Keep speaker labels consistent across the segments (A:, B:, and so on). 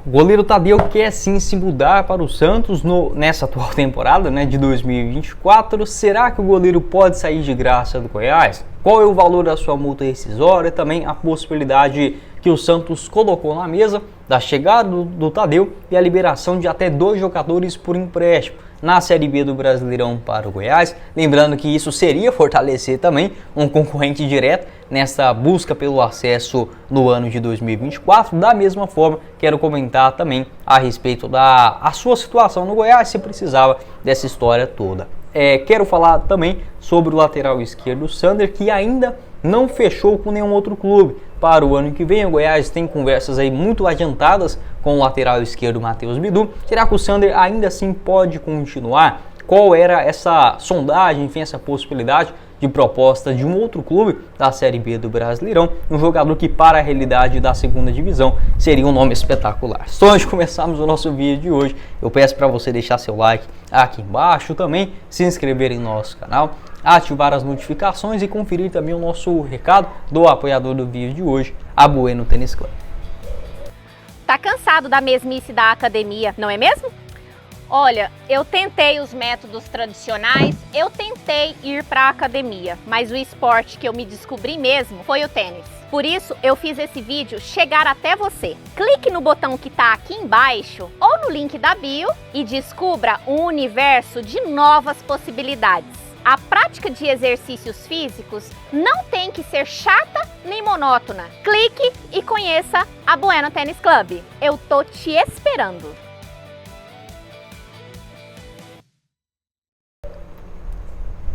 A: O goleiro Tadeu quer sim se mudar para o Santos nessa atual temporada, de 2024. Será que o goleiro pode sair de graça do Goiás? Qual é o valor da sua multa rescisória? Também a possibilidade que o Santos colocou na mesa da chegada do Tadeu e a liberação de até 2 jogadores por empréstimo na Série B do Brasileirão para o Goiás. Lembrando que isso seria fortalecer também um concorrente direto nessa busca pelo acesso no ano de 2024. Da mesma forma, quero comentar também a respeito da sua situação no Goiás, se precisava dessa história toda. Quero falar também sobre o lateral esquerdo Sander, que ainda não fechou com nenhum outro clube. Para o ano que vem, o Goiás tem conversas aí muito adiantadas com o lateral esquerdo Matheus Bidu. Será que o Sander ainda assim pode continuar? Qual era essa sondagem, enfim, essa possibilidade de proposta de um outro clube da Série B do Brasileirão? Um jogador que, para a realidade da segunda divisão, seria um nome espetacular. Só antes de começarmos o nosso vídeo de hoje, eu peço para você deixar seu like aqui embaixo, também se inscrever em nosso canal, ativar as notificações e conferir também o nosso recado do apoiador do vídeo de hoje, a Bueno Tênis Club.
B: Tá cansado da mesmice da academia, não é mesmo? Olha, eu tentei os métodos tradicionais, eu tentei ir para a academia, mas o esporte que eu me descobri mesmo foi o tênis. Por isso, eu fiz esse vídeo chegar até você. Clique no botão que está aqui embaixo ou no link da bio e descubra um universo de novas possibilidades. A prática de exercícios físicos não tem que ser chata nem monótona. Clique e conheça a Bueno Tênis Club. Eu tô te esperando.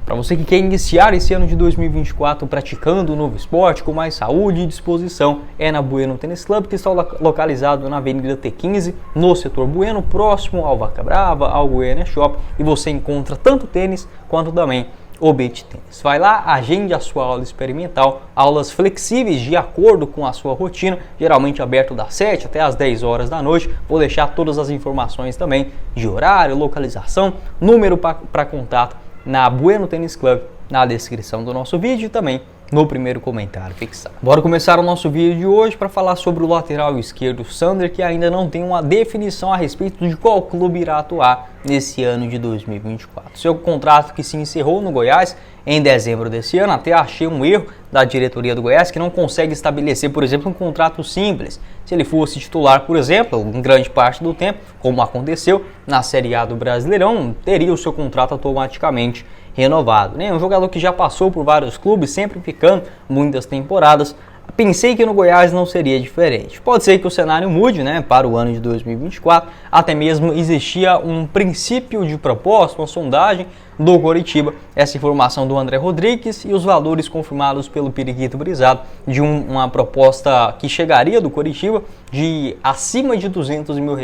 A: Para você que quer iniciar esse ano de 2024 praticando um novo esporte com mais saúde e disposição, é na Bueno Tênis Club, que está localizado na Avenida T15, no setor Bueno, próximo ao Vaca Brava, ao Goiânia Shop, e você encontra tanto tênis quanto também o beach tênis. Vai lá, agende a sua aula experimental, aulas flexíveis de acordo com a sua rotina, geralmente aberto das 7 até as 10 horas da noite. Vou deixar todas as informações também de horário, localização, número para contato na Bueno Tênis Club, na descrição do nosso vídeo e também no primeiro comentário fixado. Bora começar o nosso vídeo de hoje para falar sobre o lateral esquerdo Sander, que ainda não tem uma definição a respeito de qual clube irá atuar nesse ano de 2024. Seu contrato que se encerrou no Goiás em dezembro desse ano, até achei um erro da diretoria do Goiás, que não consegue estabelecer, por exemplo, um contrato simples. Se ele fosse titular, por exemplo, em grande parte do tempo, como aconteceu na Série A do Brasileirão, teria o seu contrato automaticamente renovado. Um jogador que já passou por vários clubes, sempre ficando muitas temporadas. Pensei que no Goiás não seria diferente. Pode ser que o cenário mude, para o ano de 2024. Até mesmo existia um princípio de proposta, uma sondagem do Coritiba. Essa informação do André Rodrigues e os valores confirmados pelo Periquito Brisado de uma proposta que chegaria do Coritiba de acima de R$200 mil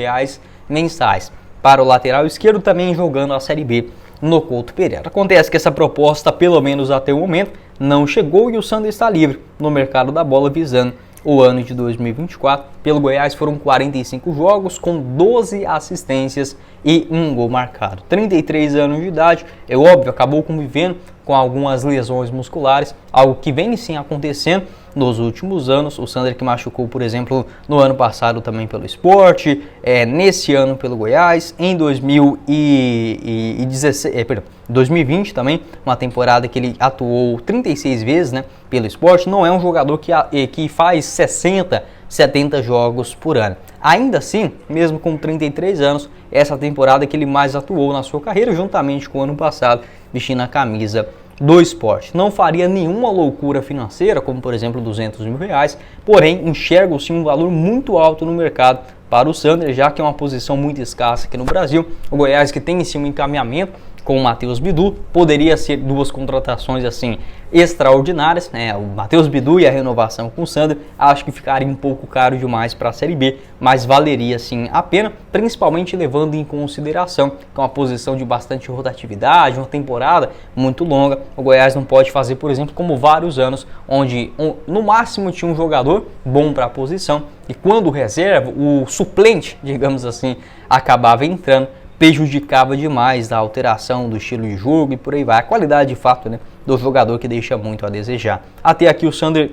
A: mensais para o lateral esquerdo, também jogando a Série B no Couto Pereira. Acontece que essa proposta, pelo menos até o momento, não chegou e o Sander está livre no mercado da bola visando o ano de 2024. Pelo Goiás foram 45 jogos com 12 assistências e 1 gol marcado. 33 anos de idade, é óbvio, acabou convivendo com algumas lesões musculares, algo que vem sim acontecendo nos últimos anos. O Sander que machucou, por exemplo, no ano passado também pelo Sport, nesse ano pelo Goiás, em 2020 também, uma temporada que ele atuou 36 vezes pelo Sport. Não é um jogador que faz 60, 70 jogos por ano. Ainda assim, mesmo com 33 anos, essa temporada que ele mais atuou na sua carreira, juntamente com o ano passado, vestindo a camisa do Sport. Não faria nenhuma loucura financeira, como por exemplo R$200 mil, porém enxergo sim um valor muito alto no mercado para o Sander, já que é uma posição muito escassa aqui no Brasil. O Goiás, que tem em si um encaminhamento com o Matheus Bidu, poderia ser duas contratações assim extraordinárias, O Matheus Bidu e a renovação com o Sander, acho que ficaria um pouco caro demais para a Série B, mas valeria sim a pena, principalmente levando em consideração que é uma posição de bastante rotatividade, uma temporada muito longa. O Goiás não pode fazer, por exemplo, como vários anos, onde no máximo tinha um jogador bom para a posição e quando reserva, o suplente, digamos assim, acabava entrando, prejudicava demais a alteração do estilo de jogo e por aí vai. A qualidade de fato do jogador, que deixa muito a desejar. Até aqui o Sander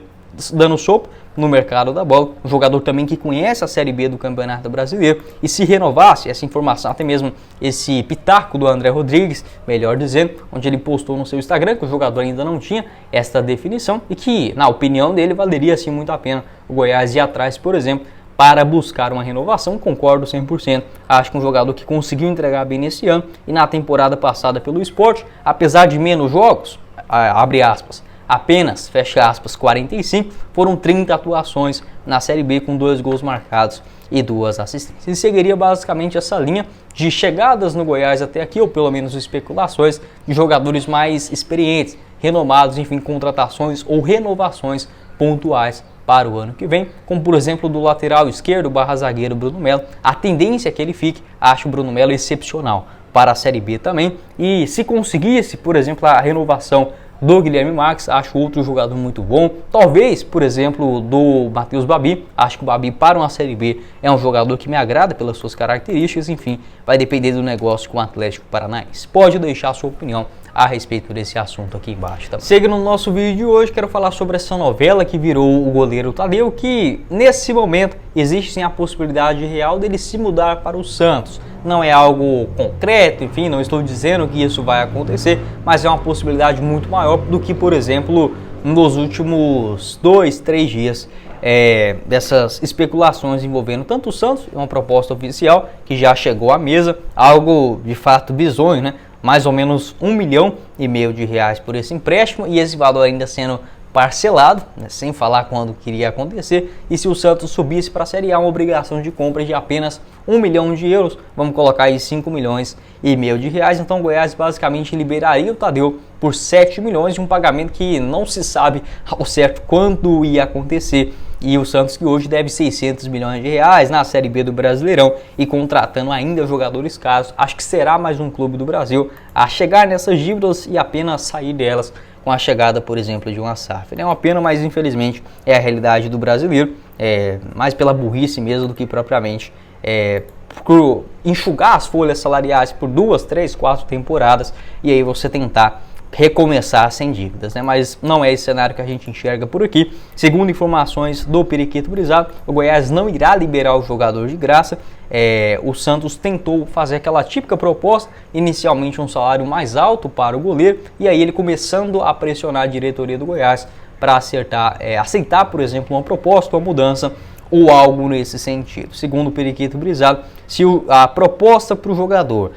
A: dando sopa no mercado da bola, um jogador também que conhece a Série B do Campeonato Brasileiro, e se renovasse, essa informação, até mesmo esse pitaco do André Rodrigues, melhor dizendo, onde ele postou no seu Instagram que o jogador ainda não tinha esta definição e que, na opinião dele, valeria sim muito a pena o Goiás ir atrás, por exemplo, para buscar uma renovação. Concordo 100%, acho que um jogador que conseguiu entregar bem nesse ano e na temporada passada pelo Sport, apesar de menos jogos, abre aspas, apenas, fecha aspas, 45, foram 30 atuações na Série B com 2 gols marcados e 2 assistências. E seguiria basicamente essa linha de chegadas no Goiás até aqui, ou pelo menos especulações de jogadores mais experientes, renomados, enfim, contratações ou renovações pontuais para o ano que vem, como por exemplo do lateral esquerdo barra zagueiro Bruno Melo. A tendência é que ele fique, acho o Bruno Melo excepcional para a Série B também, e se conseguisse, por exemplo, a renovação do Guilherme Max, acho outro jogador muito bom. Talvez, por exemplo, do Matheus Babi, acho que o Babi para uma Série B é um jogador que me agrada pelas suas características, enfim, vai depender do negócio com o Atlético Paranaense. Pode deixar a sua opinião a respeito desse assunto aqui embaixo também. Seguindo no nosso vídeo de hoje, quero falar sobre essa novela que virou o goleiro Tadeu, que nesse momento existe sim a possibilidade real dele se mudar para o Santos. Não é algo concreto, enfim, não estou dizendo que isso vai acontecer, mas é uma possibilidade muito maior do que, por exemplo, nos últimos 2, 3 dias dessas especulações envolvendo tanto o Santos, uma proposta oficial que já chegou à mesa, algo de fato bizonho, né? Mais ou menos R$1,5 milhão por esse empréstimo, e esse valor ainda sendo parcelado, né, sem falar quando queria acontecer. E se o Santos subisse para a Série A, uma obrigação de compra de apenas €1 milhão, vamos colocar aí R$5,5 milhões. Então o Goiás basicamente liberaria o Tadeu por 7 milhões de um pagamento que não se sabe ao certo quando ia acontecer. E o Santos, que hoje deve R$600 milhões na Série B do Brasileirão e contratando ainda jogadores caros, acho que será mais um clube do Brasil a chegar nessas dívidas e apenas sair delas com a chegada, por exemplo, de uma SAF. É uma pena, mas infelizmente é a realidade do brasileiro, mais pela burrice mesmo do que propriamente por enxugar as folhas salariais por 2, 3, 4 temporadas e aí você tentar recomeçar sem dívidas, né? Mas não é esse cenário que a gente enxerga por aqui. Segundo informações do Periquito Brisado, o Goiás não irá liberar o jogador de graça. O Santos tentou fazer aquela típica proposta, inicialmente um salário mais alto para o goleiro, e aí ele começando a pressionar a diretoria do Goiás para aceitar, por exemplo, uma proposta, uma mudança ou algo nesse sentido. Segundo o Periquito Brisado, se a proposta para o jogador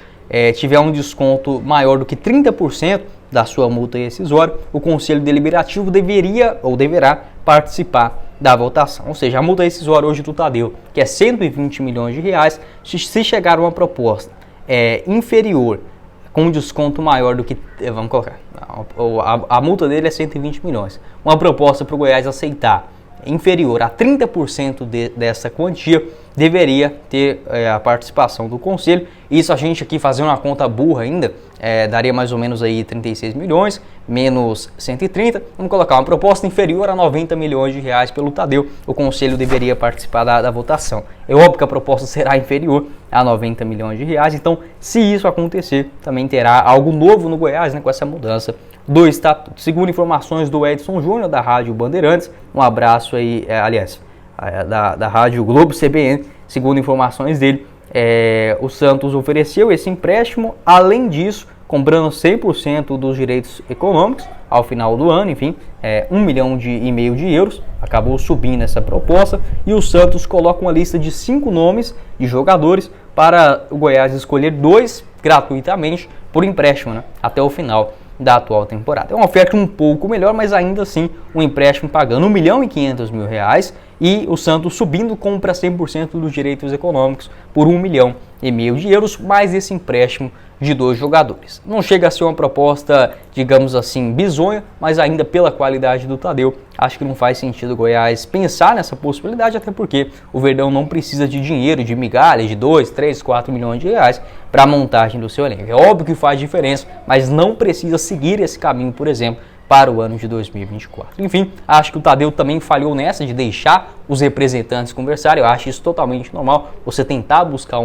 A: tiver um desconto maior do que 30% da sua multa rescisória, o Conselho Deliberativo deverá participar da votação. Ou seja, a multa rescisória hoje do Tadeu, que é R$120 milhões, se chegar uma proposta inferior, com um desconto maior do que, vamos colocar, a multa dele é 120 milhões. Uma proposta para o Goiás aceitar inferior a 30% dessa quantia, deveria ter a participação do Conselho. Isso a gente aqui fazendo uma conta burra ainda, daria mais ou menos aí 36 milhões, menos 130, vamos colocar uma proposta inferior a R$90 milhões pelo Tadeu, o Conselho deveria participar da votação. É óbvio que a proposta será inferior a R$90 milhões, então se isso acontecer, também terá algo novo no Goiás, né, com essa mudança do estatuto. Segundo informações do Edson Júnior, da Rádio Bandeirantes, um abraço aí, da Rádio Globo CBN, segundo informações dele, o Santos ofereceu esse empréstimo, além disso, comprando 100% dos direitos econômicos ao final do ano, enfim, €1,5 milhão, acabou subindo essa proposta, e o Santos coloca uma lista de 5 nomes de jogadores para o Goiás escolher 2 gratuitamente por empréstimo, né, até o final da atual temporada. É uma oferta um pouco melhor, mas ainda assim um empréstimo pagando R$1,5 milhão e o Santos subindo compra 100% dos direitos econômicos por €1,5 milhão, mais esse empréstimo de 2 jogadores. Não chega a ser uma proposta, digamos assim, bizonha, mas ainda pela qualidade do Tadeu, acho que não faz sentido o Goiás pensar nessa possibilidade, até porque o Verdão não precisa de dinheiro, de migalhas, de 2, 3, 4 milhões de reais para a montagem do seu elenco. É óbvio que faz diferença, mas não precisa seguir esse caminho, por exemplo, para o ano de 2024. Enfim, acho que o Tadeu também falhou nessa de deixar os representantes conversarem. Eu acho isso totalmente normal, você tentar buscar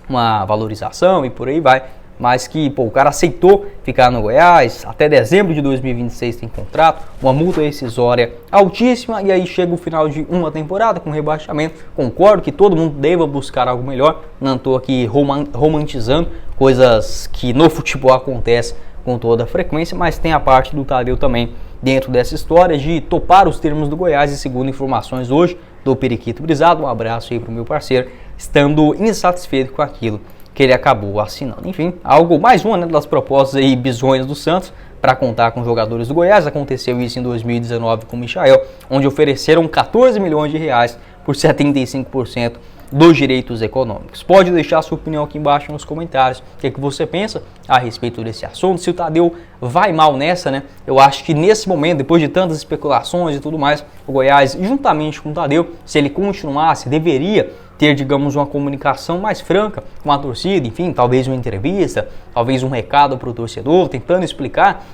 A: uma valorização e por aí vai, mas que, pô, o cara aceitou ficar no Goiás, até dezembro de 2026 tem contrato, uma multa rescisória altíssima, e aí chega o final de uma temporada com rebaixamento. Concordo que todo mundo deva buscar algo melhor, não estou aqui romantizando coisas que no futebol acontecem com toda a frequência, mas tem a parte do Tadeu também dentro dessa história de topar os termos do Goiás, e segundo informações hoje do Periquito Brisado, um abraço aí pro meu parceiro, estando insatisfeito com aquilo que ele acabou assinando. Enfim, algo mais uma, né, das propostas aí bizonhas do Santos para contar com jogadores do Goiás. Aconteceu isso em 2019 com o Michael, onde ofereceram 14 milhões de reais por 75% dos direitos econômicos. Pode deixar sua opinião aqui embaixo nos comentários. O que você pensa a respeito desse assunto? Se o Tadeu vai mal nessa, né? Eu acho que nesse momento, depois de tantas especulações e tudo mais, o Goiás, juntamente com o Tadeu, se ele continuasse, deveria ter, digamos, uma comunicação mais franca com a torcida, enfim, talvez uma entrevista, talvez um recado para o torcedor, tentando explicar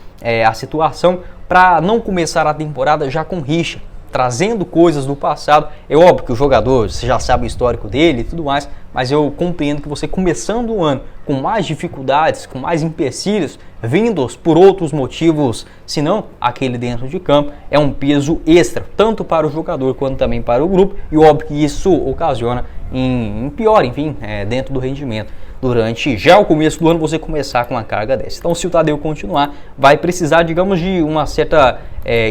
A: a situação, para não começar a temporada já com rixa, trazendo coisas do passado. É óbvio que o jogador, você já sabe o histórico dele e tudo mais, mas eu compreendo que você começando o ano com mais dificuldades, com mais empecilhos, vindos por outros motivos, senão aquele dentro de campo, é um peso extra, tanto para o jogador quanto também para o grupo, e óbvio que isso ocasiona em pior, enfim, dentro do rendimento. Durante já o começo do ano você começar com uma carga dessa. Então, se o Tadeu continuar, vai precisar, digamos, de uma certa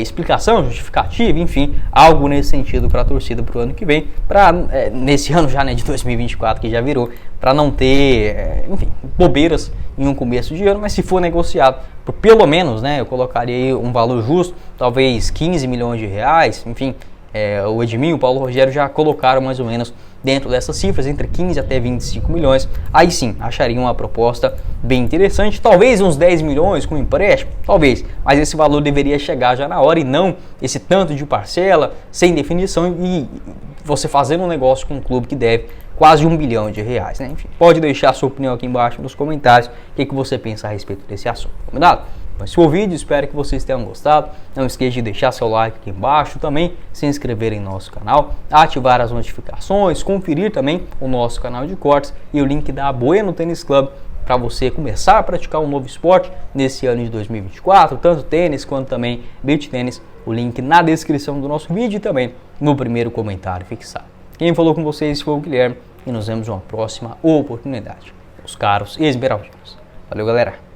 A: explicação, justificativa, enfim, algo nesse sentido para a torcida para o ano que vem, para nesse ano já, né, de 2024 que já virou, para não ter, enfim, bobeiras em um começo de ano. Mas se for negociado por pelo menos, né, eu colocaria aí um valor justo, talvez 15 milhões de reais, enfim. O Edminho e o Paulo Rogério já colocaram mais ou menos dentro dessas cifras, entre 15 até 25 milhões. Aí sim, acharia uma proposta bem interessante. Talvez uns 10 milhões com empréstimo, talvez. Mas esse valor deveria chegar já na hora, e não esse tanto de parcela, sem definição, e você fazendo um negócio com um clube que deve quase R$1 bilhão, né? Enfim, pode deixar a sua opinião aqui embaixo nos comentários, o que você pensa a respeito desse assunto, combinado? Esse foi o vídeo, espero que vocês tenham gostado. Não esqueça de deixar seu like aqui embaixo, também se inscrever em nosso canal, ativar as notificações, conferir também o nosso canal de cortes e o link da Bueno Tênis Club para você começar a praticar um novo esporte nesse ano de 2024, tanto tênis quanto também beach tênis. O link na descrição do nosso vídeo e também no primeiro comentário fixado. Quem falou com vocês foi o Guilherme, e nos vemos em uma próxima oportunidade, meus caros esmeraldinos. Valeu, galera!